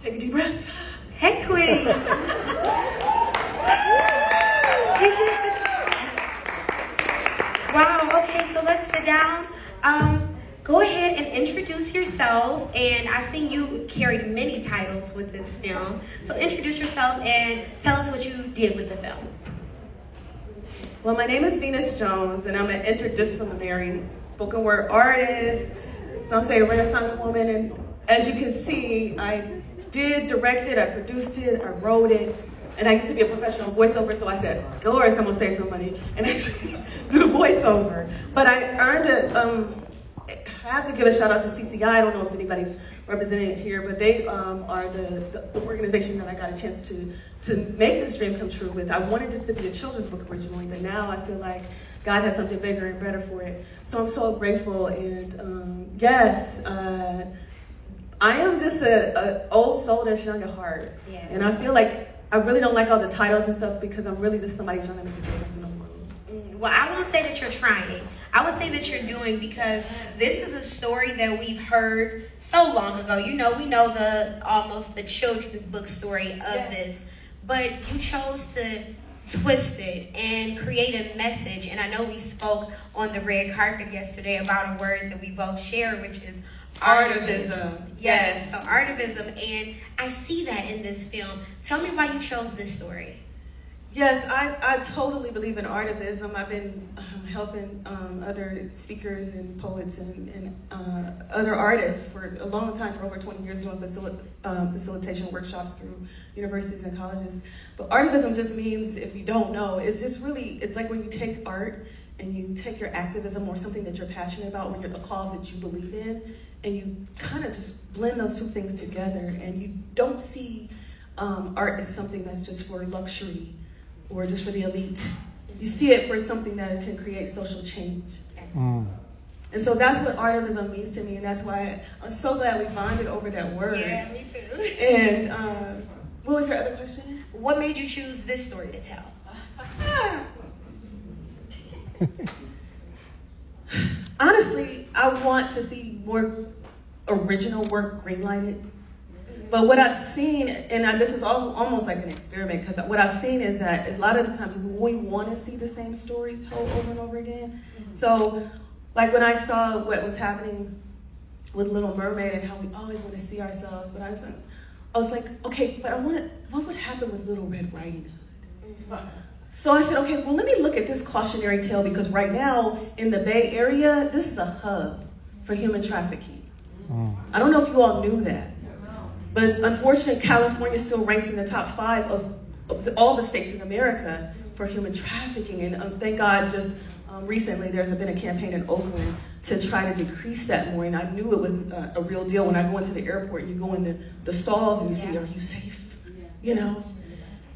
Take a deep breath. Hey, Queen. Wow, okay, so let's sit down. Go ahead and introduce yourself. And I see you carried many titles with this film. So introduce yourself and tell us what you did with the film. Well, my name is Venus Jones, and I'm an interdisciplinary spoken word artist. Some say a Renaissance woman, and as you can see, I did direct it, I produced it, I wrote it, and I used to be a professional voiceover, so I said, go or someone say somebody, and actually do the voiceover. But I earned it, I have to give a shout out to CCI. I don't know if anybody's representing it here, but they are the organization that I got a chance to make this dream come true with. I wanted this to be a children's book originally, but now I feel like God has something bigger and better for it. So I'm so grateful, and yes, I am just an old soul that's young at heart. Yeah. And I feel like I really don't like all the titles and stuff because I'm really just somebody trying to make a difference in the world. Well, I won't say that you're trying. I would say that you're doing, because this is a story that we've heard so long ago. You know, we know almost the children's book story of this, but you chose to twist it and create a message. And I know we spoke on the red carpet yesterday about a word that we both share, which is artivism. Yes, so artivism, and I see that in this film. Tell me why you chose this story. Yes, I totally believe in artivism. I've been helping other speakers and poets and other artists for a long time, for over 20 years, doing facilitation workshops through universities and colleges. But artivism just means, if you don't know, it's just really, it's like when you take art and you take your activism or something that you're passionate about, or a cause that you believe in, and you kind of just blend those two things together, and you don't see art as something that's just for luxury or just for the elite. You see it for something that can create social change. And so that's what artivism means to me, and that's why I'm so glad we bonded over that word. Yeah, me too. And what was your other question? What made you choose this story to tell? Honestly, I want to see more original work greenlighted. But what I've seen, and this was almost like an experiment, because what I've seen is that a lot of the times we want to see the same stories told over and over again. So, like when I saw what was happening with Little Mermaid and how we always want to see ourselves, but I was like, okay, but what would happen with Little Red Riding Hood? So I said, okay, well, let me look at this cautionary tale, because right now in the Bay Area, this is a hub for human trafficking. I don't know if you all knew that. But unfortunately, California still ranks in the top 5 of all the states in America for human trafficking. And thank God, just recently, there's been a campaign in Oakland to try to decrease that more. And I knew it was a real deal when I go into the airport and you go in the stalls and you see, are you safe? You know?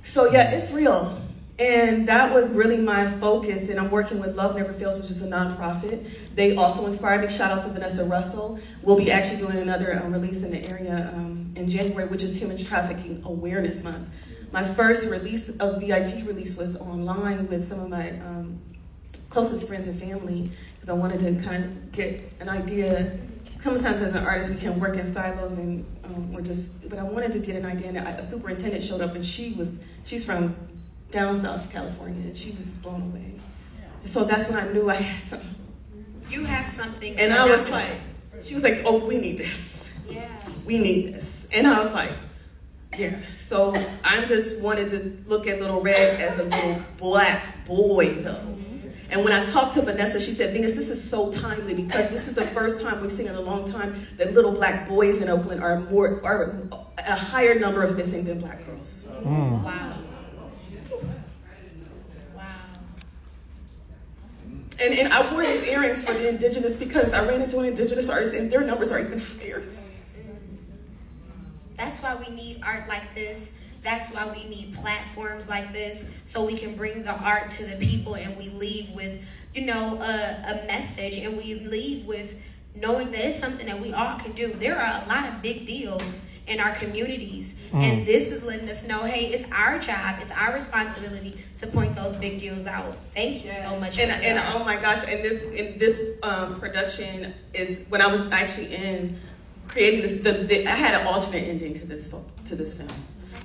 So yeah, it's real. And that was really my focus, and I'm working with Love Never Fails, which is a nonprofit. They also inspired me. Shout out to Vanessa Russell. We'll be actually doing another release in the area in January, which is Human Trafficking Awareness Month. My first release, a VIP release, was online with some of my closest friends and family, because I wanted to kind of get an idea. Sometimes as an artist, we can work in silos, and but I wanted to get an idea. And a superintendent showed up, and she's from down South California, and she was blown away. And so that's when I knew I had something. You have something. And I was like, she was like, oh, we need this. Yeah. We need this. And I was like, yeah. So I just wanted to look at Little Red as a little black boy, though. And when I talked to Vanessa, she said, Venus, this is so timely, because this is the first time we've seen in a long time that little black boys in Oakland are a higher number of missing than black girls. Wow. And I wore these earrings for the indigenous, because I ran into an indigenous artist and their numbers are even higher. That's why we need art like this. That's why we need platforms like this, so we can bring the art to the people, and we leave with, a message, and we leave with knowing that it's something that we all can do. There are a lot of big deals in our communities, and this is letting us know, hey, it's our job, it's our responsibility to point those big deals out. Thank you so much. And oh my gosh, and this production is when I was actually in creating this. I had an alternate ending to this film.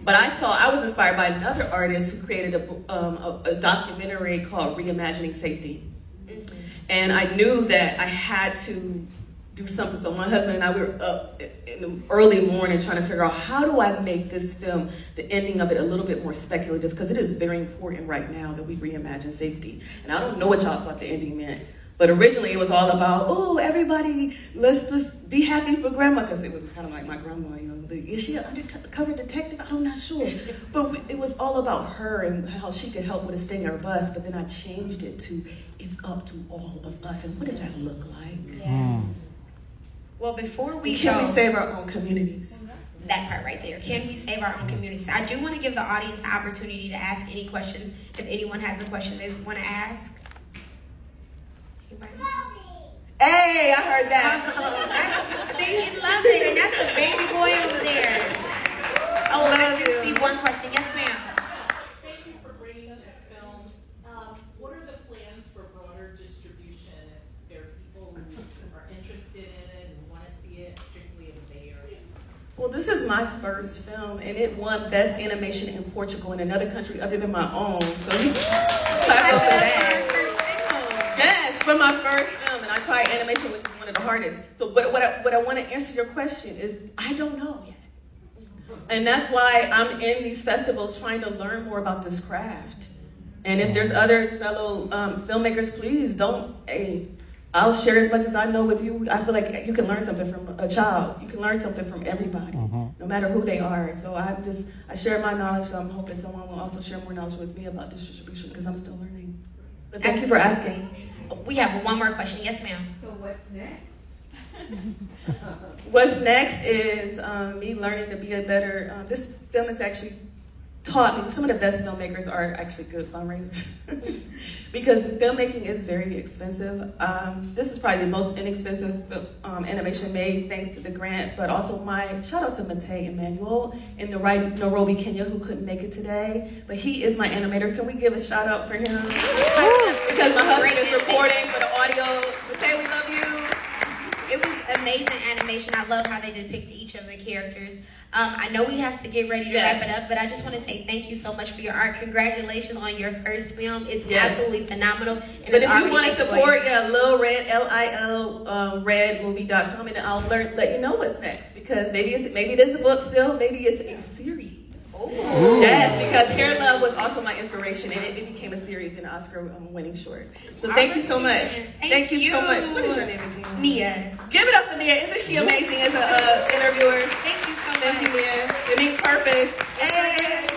But I was inspired by another artist who created a documentary called Reimagining Safety. And I knew that I had to do something. So my husband and I, we were up in the early morning trying to figure out how do I make this film, the ending of it, a little bit more speculative, because it is very important right now that we reimagine safety. And I don't know what y'all thought the ending meant. But originally it was all about, oh, everybody, let's just be happy for grandma, because it was kind of like my grandma, you know, is she an undercover detective? I'm not sure. But it was all about her and how she could help with a sting or bus, but then I changed it to, it's up to all of us. And what does that look like? Yeah. Well, before we Can we save our own communities? That part right there. Can we save our own communities? I do want to give the audience an opportunity to ask any questions. If anyone has a question they want to ask. Hey, I heard that. See, he loves it, and that's a baby boy over there. Oh, I do see one question. Yes, ma'am. Thank you for bringing this film. What are the plans for broader distribution? If there are people who are interested in it and want to see it, particularly in the Bay Area? Well, this is my first film, and it won Best Animation in Portugal, in another country other than my own. So clap up for that. Yes, for my first film, and I tried animation, which is one of the hardest. So what I want to answer your question is, I don't know yet. And that's why I'm in these festivals trying to learn more about this craft. And if there's other fellow filmmakers, please don't, I'll share as much as I know with you. I feel like you can learn something from a child. You can learn something from everybody, no matter who they are. So I share my knowledge, so I'm hoping someone will also share more knowledge with me about this distribution, because I'm still learning. But thank you for asking. We have one more question. Yes, ma'am. So what's next? What's next is me learning to be a better, this film has actually taught me, some of the best filmmakers are actually good fundraisers because filmmaking is very expensive. This is probably the most inexpensive animation made thanks to the grant, but also shout out to Matei Emmanuel in Nairobi, Kenya, who couldn't make it today, but he is my animator. Can we give a shout out for him? Because my husband is reporting for the audio. Matei, we love you. It was amazing animation. I love how they depicted each of the characters. I know we have to get ready to wrap it up, but I just want to say thank you so much for your art. Congratulations on your first film. It's absolutely phenomenal. And but if you want to support, Lil Red, LIL redmovie.com, and I'll let you know what's next, because maybe it is a book still, maybe it's a series. Ooh. Yes, because Hair Love was also my inspiration, and it became a series and Oscar-winning short. So thank you so much. Thank you so much. What is your name again? Nia. Give it up for Nia. Isn't she amazing as an interviewer? Thank you so much. Thank you, Nia. It means purpose. Yay!